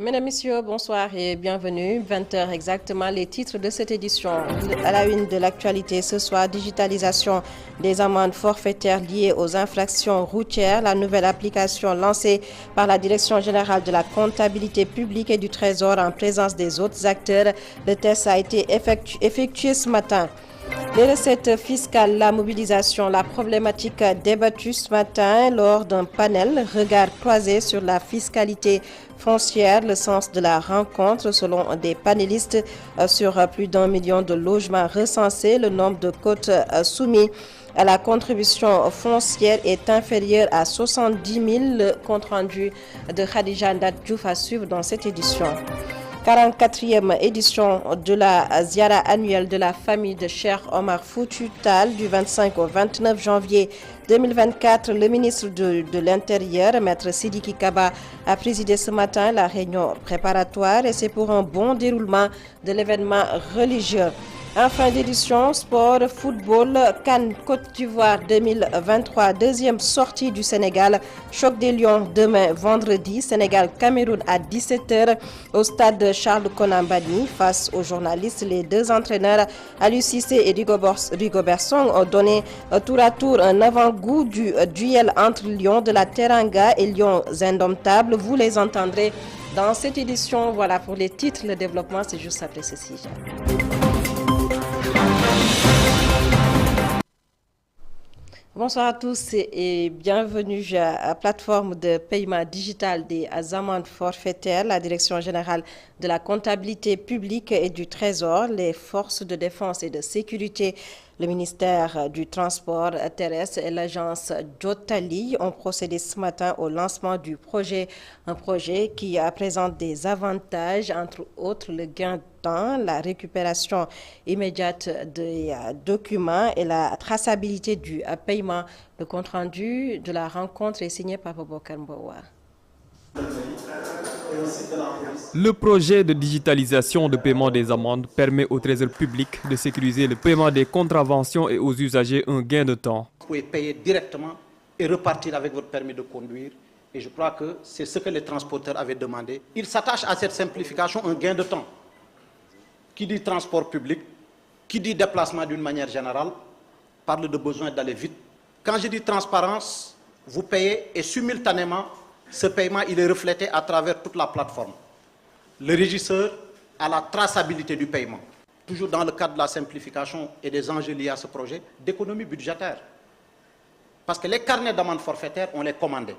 Mesdames, Messieurs, bonsoir et bienvenue. 20 heures exactement, les titres de cette édition. À la une de l'actualité ce soir, digitalisation des amendes forfaitaires liées aux infractions routières. La nouvelle application lancée par la Direction générale de la comptabilité publique et du Trésor en présence des autres acteurs. Le test a été effectué ce matin. Les recettes fiscales, la mobilisation, la problématique débattue ce matin lors d'un panel regard croisé sur la fiscalité foncière, le sens de la rencontre selon des panélistes sur plus d'1 million de logements recensés. Le nombre de côtes soumis à la contribution foncière est inférieur à 70 000. Le compte rendu de Khadija Ndadjouf à suivre dans cette édition. 44e édition de la Ziara annuelle de la famille de Cheikh Omar Foutiyou Tall du 25 au 29 janvier 2024. Le ministre de l'Intérieur, Maître Sidiki Kaba, a présidé ce matin la réunion préparatoire et c'est pour un bon déroulement de l'événement religieux. En fin d'édition, sport, football, CAN Côte d'Ivoire 2023, deuxième sortie du Sénégal. Choc des Lions demain vendredi, Sénégal-Cameroun à 17h au stade Charles Konambani. Face aux journalistes, les deux entraîneurs Aliou Cissé et Rigobert Song ont donné tour à tour un avant-goût du duel entre Lions de la Teranga et Lions indomptables. Vous les entendrez dans cette édition. Voilà pour les titres. Le développement, c'est juste après ceci. Bonsoir à tous et bienvenue à la plateforme de paiement digital des amendes forfaitaires. La Direction générale de la comptabilité publique et du Trésor, les forces de défense et de sécurité, le ministère du Transport terrestre et l'agence Jotali ont procédé ce matin au lancement du projet. Un projet qui présente des avantages, entre autres le gain de temps, la récupération immédiate des documents et la traçabilité du paiement. Le compte-rendu de la rencontre est signé par Bobokar Mbowa. Le projet de digitalisation de paiement des amendes permet au Trésor public de sécuriser le paiement des contraventions et aux usagers un gain de temps. Vous pouvez payer directement et repartir avec votre permis de conduire. Et je crois que c'est ce que les transporteurs avaient demandé. Ils s'attachent à cette simplification, un gain de temps. Qui dit transport public, qui dit déplacement d'une manière générale, parle de besoin d'aller vite. Quand je dis transparence, vous payez et simultanément, ce paiement il est reflété à travers toute la plateforme. Le régisseur a la traçabilité du paiement. Toujours dans le cadre de la simplification et des enjeux liés à ce projet, d'économie budgétaire. Parce que les carnets d'amende forfaitaire, on les commandait.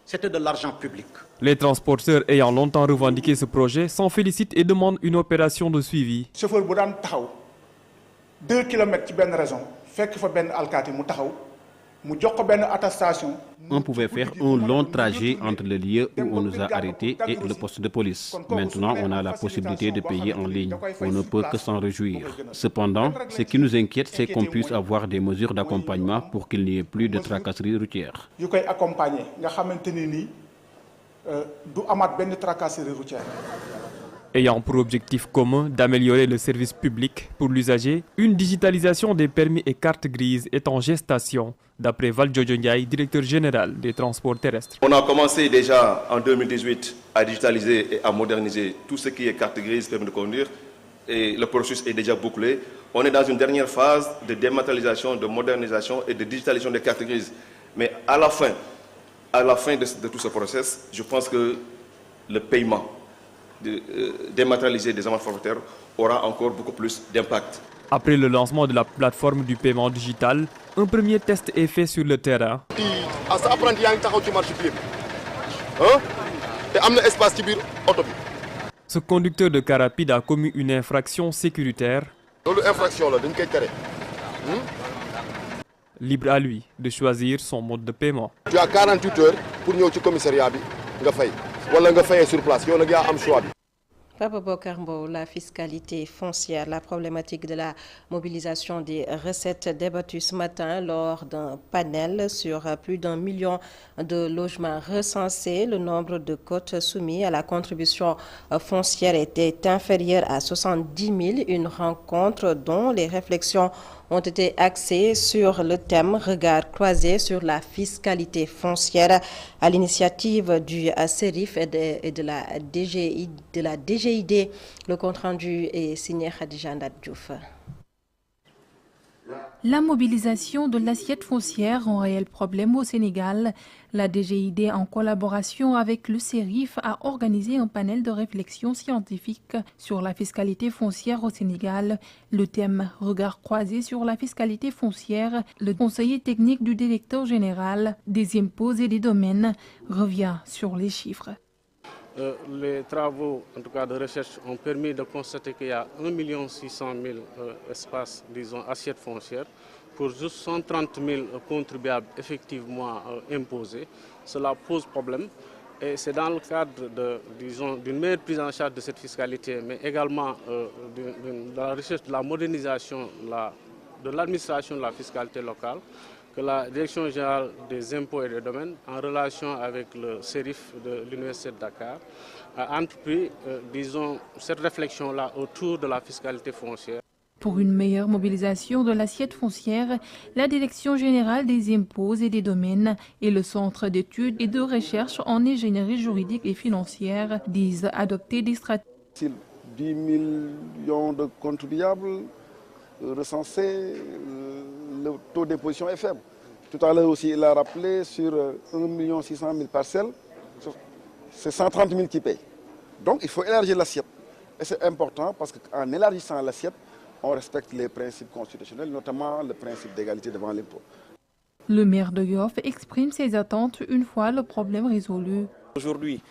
C'était de l'argent public. Les transporteurs ayant longtemps revendiqué ce projet s'en félicitent et demandent une opération de suivi. Chauffeur bu daan taxaw 2 kilomètres ci benn raison fekk fa benn alkaati mu taxaw mu jox ko benn attestation. On pouvait faire un long trajet entre le lieu où on nous a arrêtés et le poste de police. Maintenant, on a la possibilité de payer en ligne. On ne peut que s'en réjouir. Cependant, ce qui nous inquiète, c'est qu'on puisse avoir des mesures d'accompagnement pour qu'il n'y ait plus de tracasseries routières. yu koy accompagner nga xamante ni nii du amaat benn tracasserie routière. Ayant pour objectif commun d'améliorer le service public pour l'usager, une digitalisation des permis et cartes grises est en gestation, d'après Val Jojo Ndiaye, directeur général des transports terrestres. On a commencé déjà en 2018 à digitaliser et à moderniser tout ce qui est carte grise, permis de conduire, et le processus est déjà bouclé. On est dans une dernière phase de dématérialisation, de modernisation et de digitalisation des cartes grises. Mais à la fin de tout ce process, je pense que le paiement dématérialisé des amendes forfaitaires aura encore beaucoup plus d'impact. Après le lancement de la plateforme du paiement digital, un premier test est fait sur le terrain. Ce conducteur de car rapide a commis une infraction sécuritaire. Libre à lui de choisir son mode de paiement. Tu as 48 heures pour venir au commissariat, tu vas payer sur place, tu as un choix. Papa Bokarmbo, la fiscalité foncière, la problématique de la mobilisation des recettes débattue ce matin lors d'un panel sur plus d'1 million de logements recensés. Le nombre de cotes soumis à la contribution foncière était inférieur à 70 000. Une rencontre dont les réflexions ont été axées sur le thème regard croisé sur la fiscalité foncière à l'initiative du CERIF et de la DGID. Le compte-rendu est signé Khadija Ndadjouf. La mobilisation de l'assiette foncière, un réel problème au Sénégal. La DGID, en collaboration avec le CERIF, a organisé un panel de réflexion scientifique sur la fiscalité foncière au Sénégal. Le thème « Regard croisé sur la fiscalité foncière », le conseiller technique du directeur général des impôts et des domaines revient sur les chiffres. Les travaux, en tout cas de recherche, ont permis de constater qu'il y a 1 600 000 espaces, disons, assiettes foncières pour juste 130 000 contribuables effectivement imposés. Cela pose problème et c'est dans le cadre d'une meilleure prise en charge de cette fiscalité, mais également de la recherche de la modernisation de l'administration de la fiscalité locale, que la Direction générale des impôts et des domaines, en relation avec le CERIF de l'Université de Dakar, a entrepris, disons, cette réflexion-là autour de la fiscalité foncière. Pour une meilleure mobilisation de l'assiette foncière, la Direction générale des impôts et des domaines et le Centre d'études et de recherche en ingénierie juridique et financière disent adopter des stratégies. 10 millions de contribuables recensés, le taux d'imposition est faible. Tout à l'heure aussi, il a rappelé sur 1 600 000 parcelles, c'est 130 000 qui payent. Donc il faut élargir l'assiette. Et c'est important parce qu'en élargissant l'assiette, on respecte les principes constitutionnels, notamment le principe d'égalité devant l'impôt. Le maire de Yoff exprime ses attentes une fois le problème résolu. Aujourd'hui,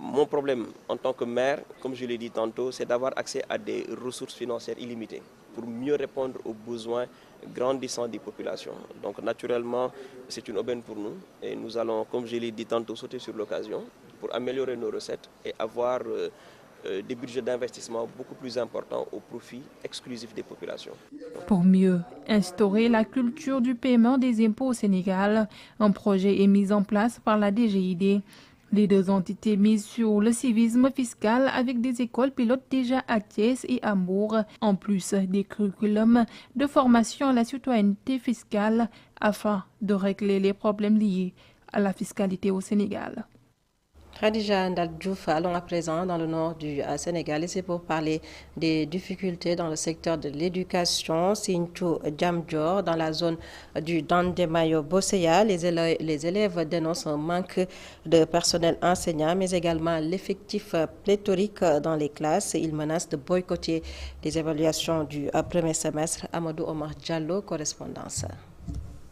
mon problème en tant que maire, comme je l'ai dit tantôt, c'est d'avoir accès à des ressources financières illimitées pour mieux répondre aux besoins grandissants des populations. Donc naturellement, c'est une aubaine pour nous et nous allons, comme je l'ai dit tantôt, sauter sur l'occasion pour améliorer nos recettes et avoir des budgets d'investissement beaucoup plus importants au profit exclusif des populations. Pour mieux instaurer la culture du paiement des impôts au Sénégal, un projet est mis en place par la DGID. Les deux entités misent sur le civisme fiscal avec des écoles pilotes déjà à Thiès et à Mbour, en plus des curriculums de formation à la citoyenneté fiscale afin de régler les problèmes liés à la fiscalité au Sénégal. Khadija Ndadjouf, allons à présent dans le nord du Sénégal et c'est pour parler des difficultés dans le secteur de l'éducation. Sinthiou Diamdior, dans la zone du Dandemayo Bosseya, les élèves dénoncent un manque de personnel enseignant, mais également l'effectif pléthorique dans les classes. Ils menacent de boycotter les évaluations du premier semestre. Amadou Omar Diallo, correspondance.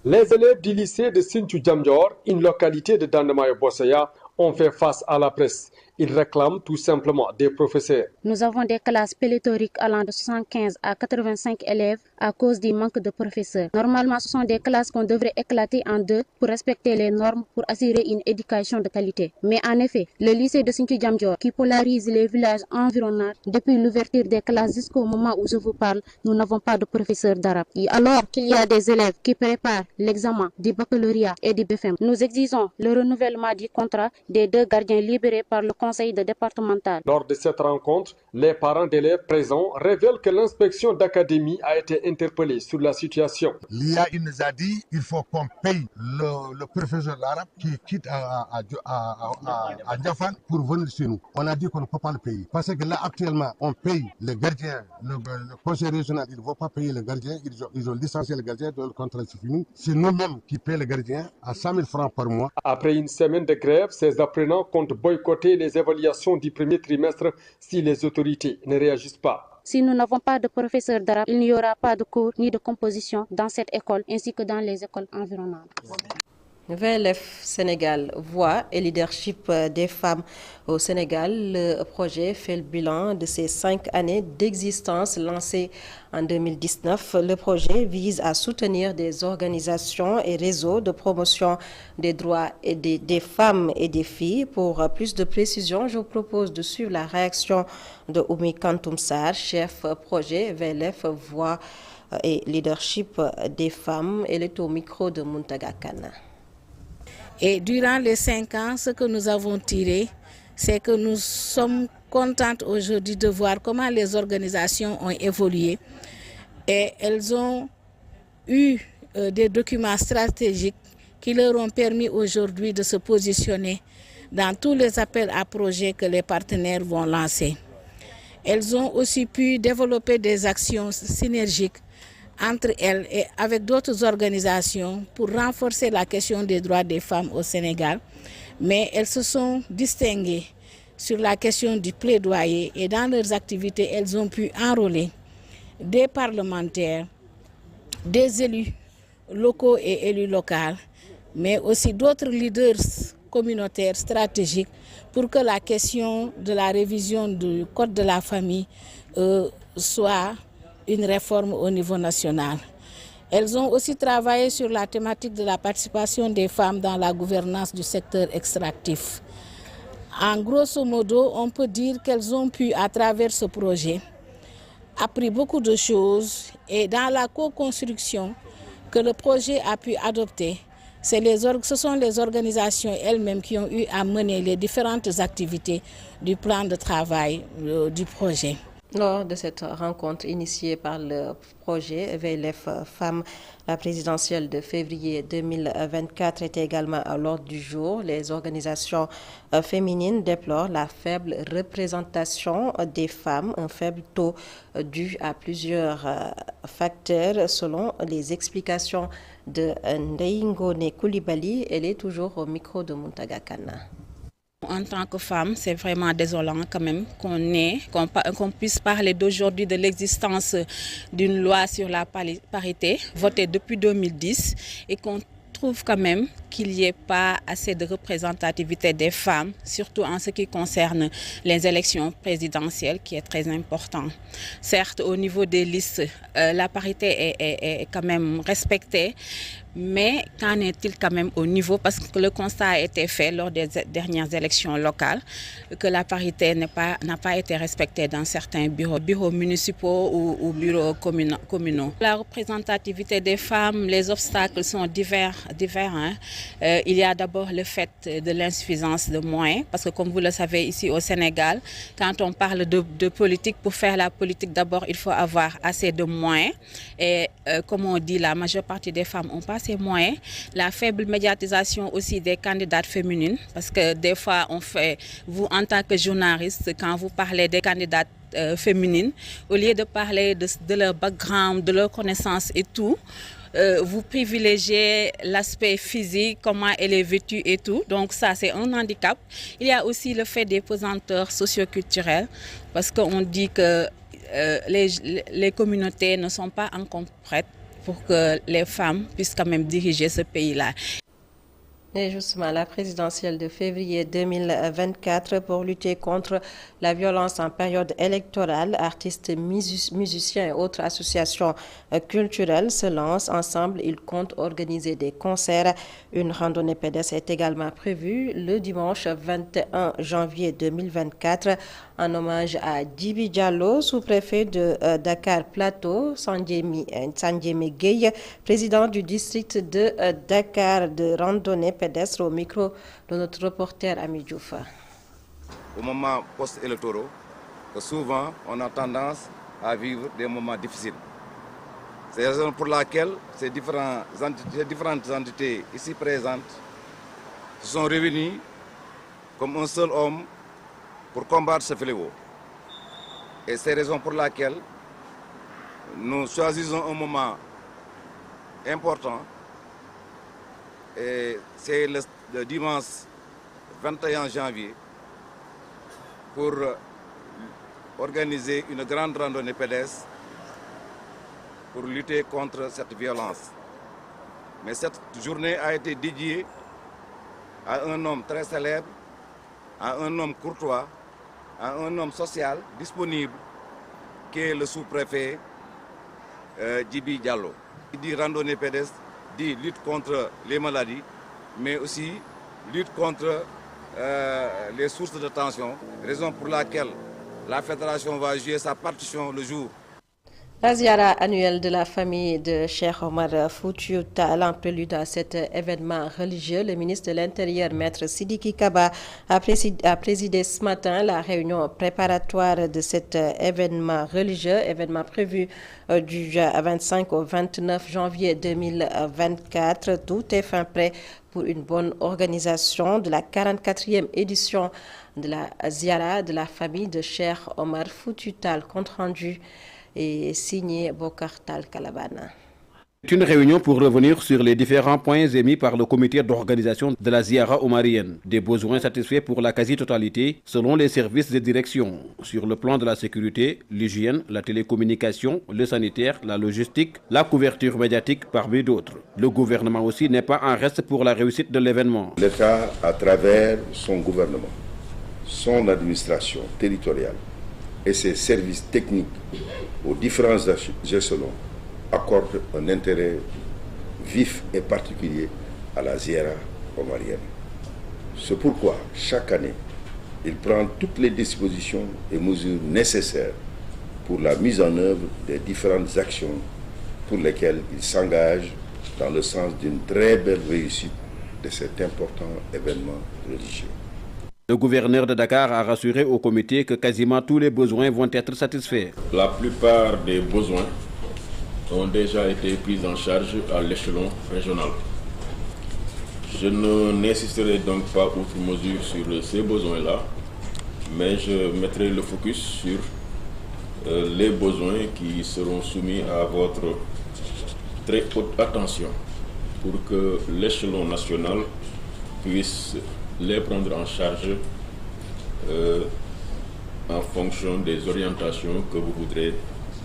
Les élèves du lycée de Sinthiou Diamdior, une localité de Dandemayo Bosseya, ont fait face à la presse. Ils réclament tout simplement des professeurs. Nous avons des classes pléthoriques allant de 75 à 85 élèves à cause du manque de professeurs. Normalement, ce sont des classes qu'on devrait éclater en deux pour respecter les normes, pour assurer une éducation de qualité. Mais en effet, le lycée de Sinthiou Diamdior, qui polarise les villages environnants, depuis l'ouverture des classes jusqu'au moment où je vous parle, nous n'avons pas de professeurs d'arabe. Alors qu'il y a des élèves qui préparent l'examen du baccalauréat et du BFM, nous exigeons le renouvellement du contrat des deux gardiens libérés par le conseil départemental. Lors de cette rencontre, les parents d'élèves présents révèlent que l'inspection d'académie a été interpellée sur la situation. L'IA nous a dit qu'il faut qu'on paye le professeur d'arabe qui quitte à Diafane pour venir chez nous. On a dit qu'on ne peut pas le payer. Parce que là, actuellement, on paye les gardiens. Le conseil régional, il ne va pas payer les gardiens. Ils ont licencié les gardiens, le contrat c'est fini. C'est nous-mêmes qui payons les gardiens à 100 000 francs par mois. Après une semaine de grève, ces apprenants comptent boycotter les évaluations du premier trimestre si les autorités ne réagissent pas. Si nous n'avons pas de professeur d'arabe, il n'y aura pas de cours ni de composition dans cette école ainsi que dans les écoles environnantes. VLF Sénégal Voix et leadership des femmes au Sénégal. Le projet fait le bilan de ces 5 années d'existence lancé en 2019. Le projet vise à soutenir des organisations et réseaux de promotion des droits et des femmes et des filles. Pour plus de précision, je vous propose de suivre la réaction de Oumi Kantoumsar, chef projet VLF Voix et leadership des femmes. Elle est au micro de Muntaga Kana. Et durant les 5 ans, ce que nous avons tiré, c'est que nous sommes contentes aujourd'hui de voir comment les organisations ont évolué. Et elles ont eu des documents stratégiques qui leur ont permis aujourd'hui de se positionner dans tous les appels à projets que les partenaires vont lancer. Elles ont aussi pu développer des actions synergiques entre elles et avec d'autres organisations pour renforcer la question des droits des femmes au Sénégal. Mais elles se sont distinguées sur la question du plaidoyer et dans leurs activités, elles ont pu enrôler des parlementaires, des élus locaux et élus locaux, mais aussi d'autres leaders communautaires stratégiques pour que la question de la révision du Code de la famille soit une réforme au niveau national. Elles ont aussi travaillé sur la thématique de la participation des femmes dans la gouvernance du secteur extractif. En grosso modo, on peut dire qu'elles ont pu, à travers ce projet, appris beaucoup de choses et dans la co-construction que le projet a pu adopter, ce sont les organisations elles-mêmes qui ont eu à mener les différentes activités du plan de travail du projet. Lors de cette rencontre initiée par le projet VLF Femmes, la présidentielle de février 2024 était également à l'ordre du jour. Les organisations féminines déplorent la faible représentation des femmes, un faible taux dû à plusieurs facteurs selon les explications de Ndeyingone Koulibaly. Elle est toujours au micro de Muntaga Kana. En tant que femme, c'est vraiment désolant quand même qu'on puisse parler d'aujourd'hui de l'existence d'une loi sur la parité votée depuis 2010 et qu'on trouve quand même qu'il n'y ait pas assez de représentativité des femmes, surtout en ce qui concerne les élections présidentielles, qui est très important. Certes, au niveau des listes, la parité est quand même respectée, mais qu'en est-il quand même au niveau, parce que le constat a été fait lors des dernières élections locales, que la parité n'a pas été respectée dans certains bureaux municipaux ou bureaux communaux. La représentativité des femmes, les obstacles sont divers. Hein. Il y a d'abord le fait de l'insuffisance de moyens, parce que comme vous le savez ici au Sénégal, quand on parle de politique, pour faire la politique, d'abord il faut avoir assez de moyens. Et comme on dit, la majeure partie des femmes n'ont pas ces moyens. La faible médiatisation aussi des candidates féminines, parce que des fois vous en tant que journaliste, quand vous parlez des candidates féminines, au lieu de parler de leur background, de leurs connaissances et tout, vous privilégiez l'aspect physique, comment elle est vêtue et tout. Donc ça, c'est un handicap. Il y a aussi le fait des pesanteurs socioculturels, parce qu'on dit que les communautés ne sont pas encore prêtes pour que les femmes puissent quand même diriger ce pays-là. Et justement, la présidentielle de février 2024 pour lutter contre la violence en période électorale, artistes, musiciens et autres associations culturelles se lancent ensemble. Ils comptent organiser des concerts. Une randonnée pédestre est également prévue le dimanche 21 janvier 2024 en hommage à Djibi Diallo, sous-préfet de Dakar Plateau, Sandiémi Gueye, président du district de Dakar de randonnée pédestre au micro de notre reporter Ami Djoufa. Au moment post-électoraux, souvent on a tendance à vivre des moments difficiles. C'est la raison pour laquelle ces différentes entités ici présentes se sont réunies comme un seul homme pour combattre ce fléau. Et c'est la raison pour laquelle nous choisissons un moment important. Et c'est le dimanche 21 janvier pour organiser une grande randonnée pédestre pour lutter contre cette violence. Mais cette journée a été dédiée à un homme très célèbre, à un homme courtois, à un homme social, disponible, qui est le sous-préfet Djibi Diallo. Il dit randonnée pédestre, dit lutte contre les maladies, mais aussi lutte contre les sources de tension, raison pour laquelle la fédération va jouer sa partition le jour. La ziara annuelle de la famille de Cheikh Omar Foutiyou Tall, en prélude à cet événement religieux, le ministre de l'Intérieur, Maître Sidiki Kaba, a présidé ce matin la réunion préparatoire de cet événement religieux, événement prévu du 25 au 29 janvier 2024. Tout est fin prêt pour une bonne organisation de la 44e édition de la ziara de la famille de Cheikh Omar Foutiyou Tall. Compte rendu et signé Bokar Tal Kalabana. C'est une réunion pour revenir sur les différents points émis par le comité d'organisation de la Ziara omarienne. Des besoins satisfaits pour la quasi-totalité selon les services de direction. Sur le plan de la sécurité, l'hygiène, la télécommunication, le sanitaire, la logistique, la couverture médiatique parmi d'autres. Le gouvernement aussi n'est pas en reste pour la réussite de l'événement. L'État, à travers son gouvernement, son administration territoriale et ses services techniques aux différents échelons, accorde un intérêt vif et particulier à la Ziara omarienne. C'est pourquoi, chaque année, il prend toutes les dispositions et mesures nécessaires pour la mise en œuvre des différentes actions pour lesquelles il s'engage dans le sens d'une très belle réussite de cet important événement religieux. Le gouverneur de Dakar a rassuré au comité que quasiment tous les besoins vont être satisfaits. La plupart des besoins ont déjà été pris en charge à l'échelon régional. Je n'insisterai donc pas outre mesure sur ces besoins-là, mais je mettrai le focus sur les besoins qui seront soumis à votre très haute attention pour que l'échelon national puisse les prendre en charge en fonction des orientations que vous voudrez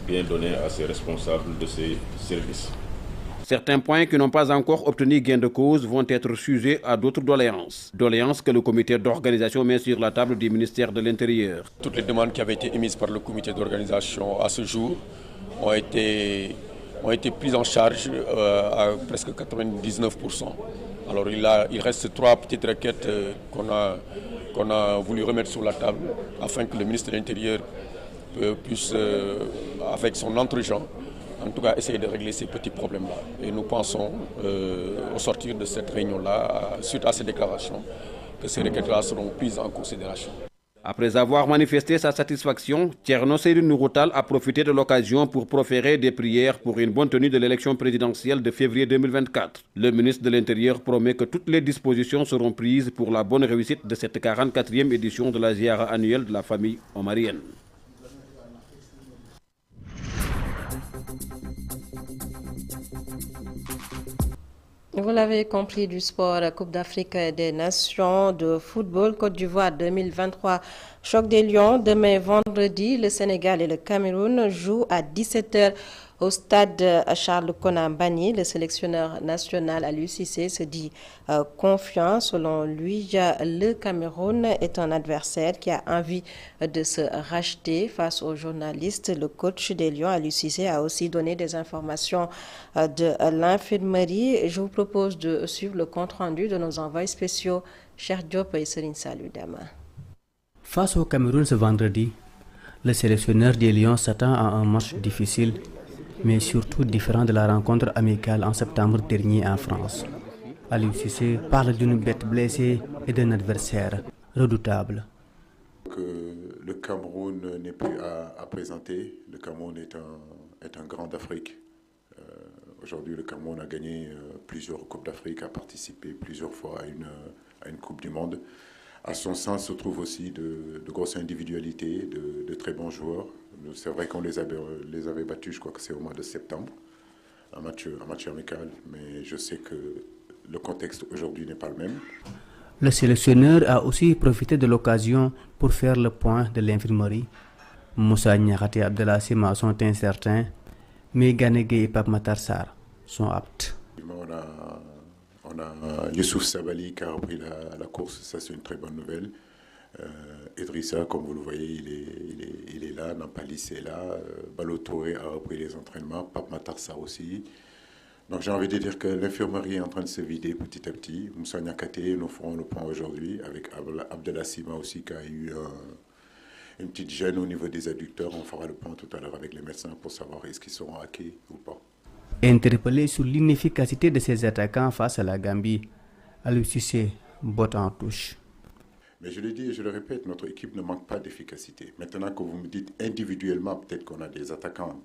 bien donner à ces responsables de ces services. Certains points qui n'ont pas encore obtenu gain de cause vont être sujets à d'autres doléances. Doléances que le comité d'organisation met sur la table du ministère de l'Intérieur. Toutes les demandes qui avaient été émises par le comité d'organisation à ce jour ont été prises en charge à presque 99%. Alors il reste 3 petites requêtes qu'on a voulu remettre sur la table afin que le ministre de l'Intérieur puisse, avec son entre-gens, en tout cas essayer de régler ces petits problèmes-là. Et nous pensons, au sortir de cette réunion-là, suite à ces déclarations, que ces requêtes-là seront prises en considération. Après avoir manifesté sa satisfaction, Thierno Seydou Nourou Tall a profité de l'occasion pour proférer des prières pour une bonne tenue de l'élection présidentielle de février 2024. Le ministre de l'Intérieur promet que toutes les dispositions seront prises pour la bonne réussite de cette 44e édition de la ziara annuelle de la famille omarienne. Vous l'avez compris, du sport, Coupe d'Afrique des Nations de football, Côte d'Ivoire 2023, choc des Lions. Demain vendredi, le Sénégal et le Cameroun jouent à 17h au stade Charles Konan Banny. Le sélectionneur national Aliou Cissé se dit confiant. Selon lui, le Cameroun est un adversaire qui a envie de se racheter face aux journalistes. Le coach des Lions, Aliou Cissé, a aussi donné des informations de l'infirmerie. Je vous propose de suivre le compte-rendu de nos envoyés spéciaux, Cheikh Diop et Serine Salou Dama. Face au Cameroun ce vendredi, le sélectionneur des Lions s'attend à un match difficile, mais surtout différent de la rencontre amicale en septembre dernier en France. Aliou Cissé parle d'une bête blessée et d'un adversaire redoutable. Le Cameroun n'est plus à présenter. Le Cameroun est un grand d'Afrique. Aujourd'hui, le Cameroun a gagné plusieurs Coupes d'Afrique, a participé plusieurs fois à une Coupe du Monde. À son sens se trouvent aussi de grosses individualités, de très bons joueurs. C'est vrai qu'on les avait battus, je crois que c'est au mois de septembre, un match amical, mais je sais que le contexte aujourd'hui n'est pas le même. Le sélectionneur a aussi profité de l'occasion pour faire le point de l'infirmerie. Moussa Niakhaté et Abdallah Sima sont incertains, mais Gana Gueye et Pape Matar Sarr sont aptes. On On a Youssouf Sabali qui a repris la course, ça c'est une très bonne nouvelle. Idrissa, comme vous le voyez, il est là, Nampalis est là, Balo Touré a repris les entraînements, Pape Matarsa aussi. Donc j'ai envie de dire que l'infirmerie est en train de se vider petit à petit. Moussa Niakate, nous ferons le point aujourd'hui avec Abdallah Sima aussi qui a eu une petite gêne au niveau des adducteurs. On fera le point tout à l'heure avec les médecins pour savoir est-ce qu'ils seront hackés ou pas. Interpellé sur l'inefficacité de ces attaquants face à la Gambie, Aliou Cissé botte en touche. Mais je le dis et je le répète, notre équipe ne manque pas d'efficacité. Maintenant que vous me dites individuellement, peut-être qu'on a des attaquants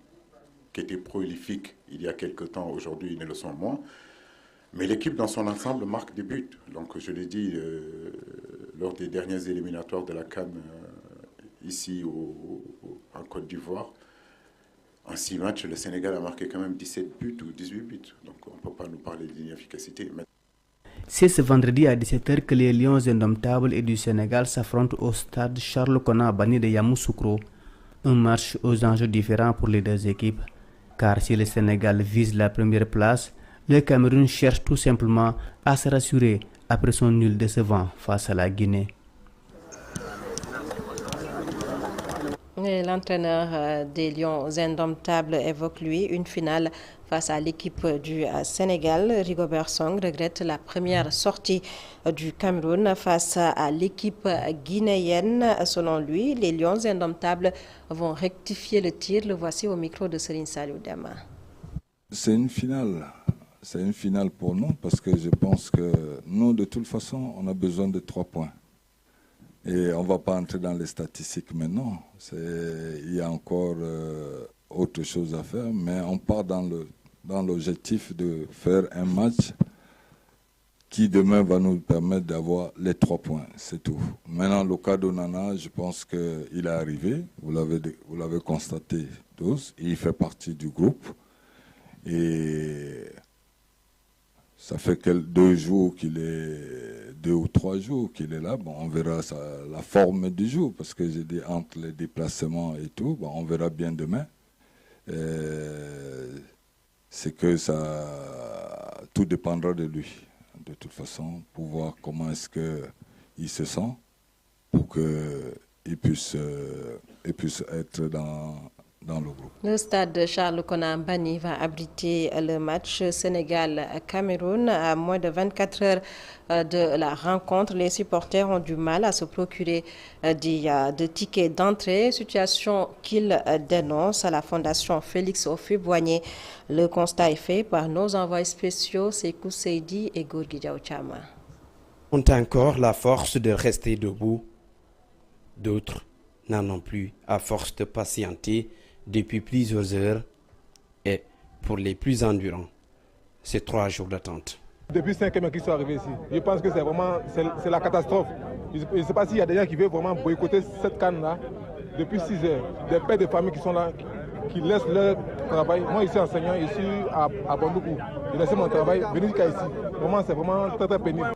qui étaient prolifiques il y a quelque temps, aujourd'hui ils ne le sont moins. Mais l'équipe dans son ensemble marque des buts. Donc je l'ai dit lors des dernières éliminatoires de la CAN ici en Côte d'Ivoire, en 6 matchs, le Sénégal a marqué quand même 17 buts ou 18 buts. Donc on ne peut pas nous parler d'inefficacité. C'est ce vendredi à 17h que les Lions indomptables et du Sénégal s'affrontent au stade Charles Konan Banni de Yamoussoukro. Un match aux enjeux différents pour les deux équipes. Car si le Sénégal vise la première place, le Cameroun cherche tout simplement à se rassurer après son nul décevant face à la Guinée. L'entraîneur des Lions indomptables évoque lui une finale face à l'équipe du Sénégal. Rigobert Song regrette la première sortie du Cameroun face à l'équipe guinéenne. Selon lui, les Lions indomptables vont rectifier le tir. Le voici au micro de Serine Saliou Dema. C'est une finale. C'est une finale pour nous parce que je pense que nous, de toute façon, on a besoin de 3 points. Et on ne va pas entrer dans les statistiques maintenant. Il y a encore autre chose à faire, mais on part dans l'objectif de faire un match qui demain va nous permettre d'avoir les 3 points, c'est tout. Maintenant, le cas d'Onana, je pense qu'il est arrivé, vous l'avez constaté tous, il fait partie du groupe. Et ça fait 2 jours qu'il est, 2 ou 3 jours qu'il est là. Bon, on verra la forme du jour, parce que j'ai dit entre les déplacements et tout, bon, on verra bien demain. C'est que tout dépendra de lui, de toute façon, pour voir comment est-ce qu'il se sent, pour qu'il puisse être dans le groupe. Le stade Charles Konan Banni va abriter le match Sénégal-Cameroun. À moins de 24 heures de la rencontre, les supporters ont du mal à se procurer des tickets d'entrée, situation qu'ils dénoncent à la Fondation Félix Houphouët-Boigny. Le constat est fait par nos envoyés spéciaux Sekou Seydi et Gorgui Diaouchama. Ont encore la force de rester debout. D'autres n'en ont plus, à force de patienter depuis plusieurs heures, et pour les plus endurants, c'est 3 jours d'attente. Depuis 5 mois qu'ils sont arrivés ici, je pense que c'est la catastrophe. Je ne sais pas s'il y a des gens qui veulent vraiment boycotter cette canne-là depuis 6 heures. Des pères de famille qui sont là, qui laissent leur travail. Moi, je suis enseignant, je suis à Bandoukou. J'ai laissé mon travail, venir jusqu'à ici. Vraiment, c'est vraiment très, très pénible.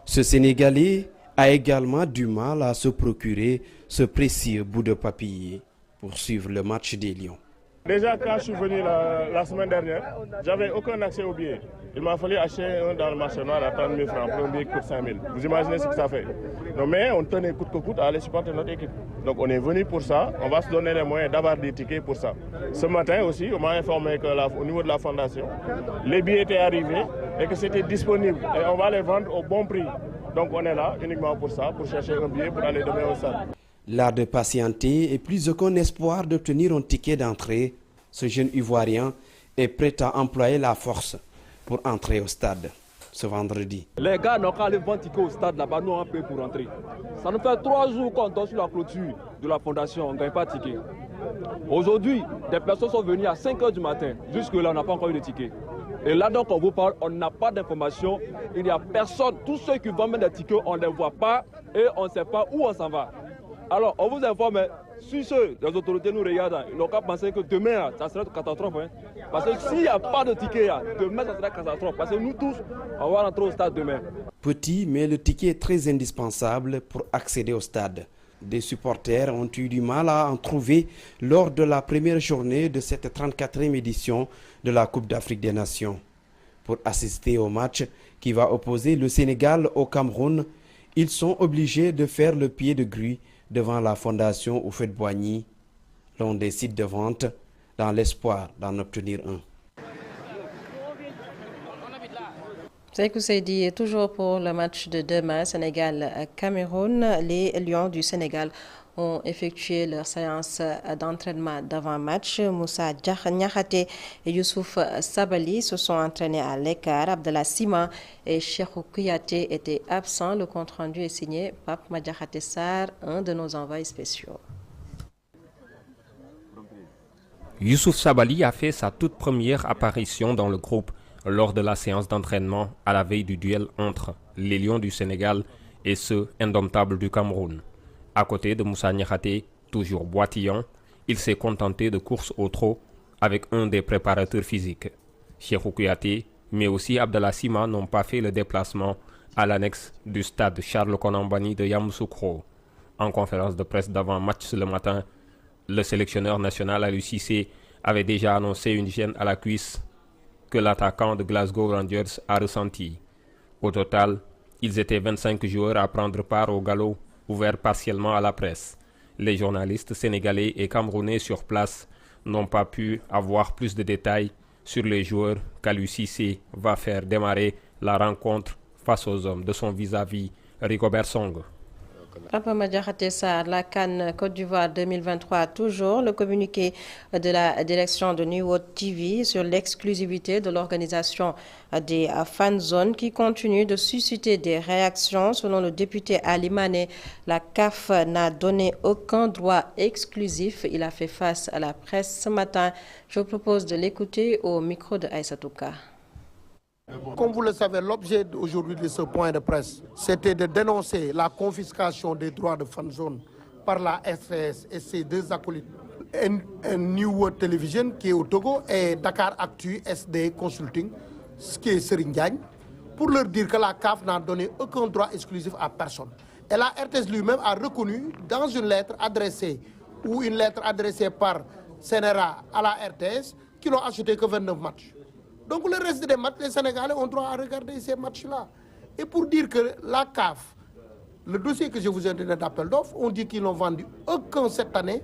Ce Sénégalais a également du mal à se procurer ce précieux bout de papier pour suivre le match des Lions. Déjà, quand je suis venu la semaine dernière, j'avais aucun accès au billet. Il m'a fallu acheter un dans le marché noir à 30 000 francs pour un billet qui coûte 5 000. Vous imaginez ce que ça fait. Donc, mais on tenait coûte que coûte à aller supporter notre équipe. Donc on est venu pour ça. On va se donner les moyens d'avoir des tickets pour ça. Ce matin aussi, on m'a informé qu'au niveau de la fondation, les billets étaient arrivés et que c'était disponible. Et on va les vendre au bon prix. Donc on est là uniquement pour ça, pour chercher un billet pour aller demain au stade. L'art de patienter et plus aucun espoir d'obtenir un ticket d'entrée, ce jeune Ivoirien est prêt à employer la force pour entrer au stade ce vendredi. Les gars n'ont qu'à aller vendre ticket au stade là-bas, nous on paye pour entrer. Ça nous fait 3 jours qu'on dort sur la clôture de la fondation, on ne gagne pas de ticket. Aujourd'hui, des personnes sont venues à 5 h du matin, jusque-là on n'a pas encore eu de ticket. Et là donc on vous parle, on n'a pas d'informations, il n'y a personne, tous ceux qui vendent des tickets, on ne les voit pas et on ne sait pas où on s'en va. Alors on vous informe, si les autorités nous regardent, ils n'ont qu'à penser que demain ça sera une catastrophe. Hein. Parce que s'il n'y a pas de ticket, demain ça sera une catastrophe. Parce que nous tous, on va rentrer au stade demain. Petit, mais le ticket est très indispensable pour accéder au stade. Des supporters ont eu du mal à en trouver lors de la première journée de cette 34e édition de la Coupe d'Afrique des Nations. Pour assister au match qui va opposer le Sénégal au Cameroun, ils sont obligés de faire le pied de grue devant la fondation Houphouët-Boigny, l'un des sites de vente, dans l'espoir d'en obtenir un. Sekou Seydi, toujours pour le match de demain, Sénégal-Cameroun, les Lions du Sénégal ont effectué leur séance d'entraînement d'avant-match. Moussa Niakhaté et Youssouf Sabali se sont entraînés à l'écart. Abdallah Sima et Cheikhou Kouyaté étaient absents. Le compte-rendu est signé par Madiakhaté Sarr, un de nos envoyés spéciaux. Youssouf Sabali a fait sa toute première apparition dans le groupe lors de la séance d'entraînement à la veille du duel entre les Lions du Sénégal et ceux indomptables du Cameroun. À côté de Moussa Niakhaté, toujours boitillant, il s'est contenté de courses au trot avec un des préparateurs physiques. Cheikhou Kouyaté, mais aussi Abdallah Sima n'ont pas fait le déplacement à l'annexe du stade Charles Konambani de Yamoussoukro. En conférence de presse d'avant-match ce matin, le sélectionneur national Aliou Cissé avait déjà annoncé une gêne à la cuisse que l'attaquant de Glasgow Rangers a ressenti. Au total, ils étaient 25 joueurs à prendre part au galop ouvert partiellement à la presse. Les journalistes sénégalais et camerounais sur place n'ont pas pu avoir plus de détails sur les joueurs qu'Aliou Cissé va faire démarrer la rencontre face aux hommes de son vis-à-vis Rigobert Song. Papa Madiakhaté Sarr, la CAN Côte d'Ivoire 2023, toujours le communiqué de la direction de New World TV sur l'exclusivité de l'organisation des fan zones qui continue de susciter des réactions. Selon le député Ali Mané, la CAF n'a donné aucun droit exclusif. Il a fait face à la presse ce matin. Je vous propose de l'écouter au micro de Aïssatouka. Comme vous le savez, l'objet aujourd'hui de ce point de presse, c'était de dénoncer la confiscation des droits de fan zone par la RTS et ses deux acolytes, New World Television qui est au Togo et Dakar Actu SD Consulting, ce qui est Serigne Diagne, pour leur dire que la CAF n'a donné aucun droit exclusif à personne. Et la RTS lui-même a reconnu dans une lettre adressée ou une lettre adressée par CNRA à la RTS qu'ils n'ont acheté que 29 matchs. Donc le reste des matchs, les Sénégalais ont droit à regarder ces matchs-là. Et pour dire que la CAF, le dossier que je vous ai donné d'appel d'offres, on dit qu'ils n'ont vendu aucun cette année,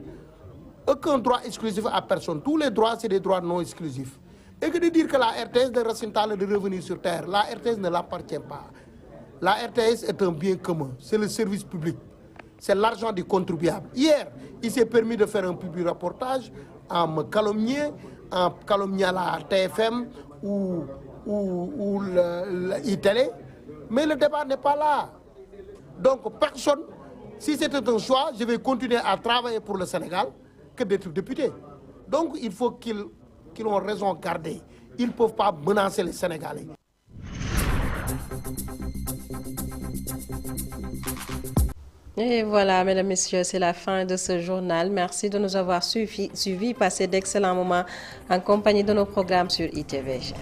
aucun droit exclusif à personne. Tous les droits, c'est des droits non exclusifs. Et que de dire que la RTS de Racine Talla de revenir sur terre, la RTS ne l'appartient pas. La RTS est un bien commun, c'est le service public, c'est l'argent du contribuable. Hier, il s'est permis de faire un public reportage en me calomniant, en calomniant la TFM ou l'ITélé, mais le débat n'est pas là. Donc personne, si c'était un choix, je vais continuer à travailler pour le Sénégal que d'être député. Donc il faut qu'ils ont raison gardée. Ils ne peuvent pas menacer les Sénégalais. Et voilà, mesdames, messieurs, c'est la fin de ce journal. Merci de nous avoir suivis. Passez d'excellents moments en compagnie de nos programmes sur ITV.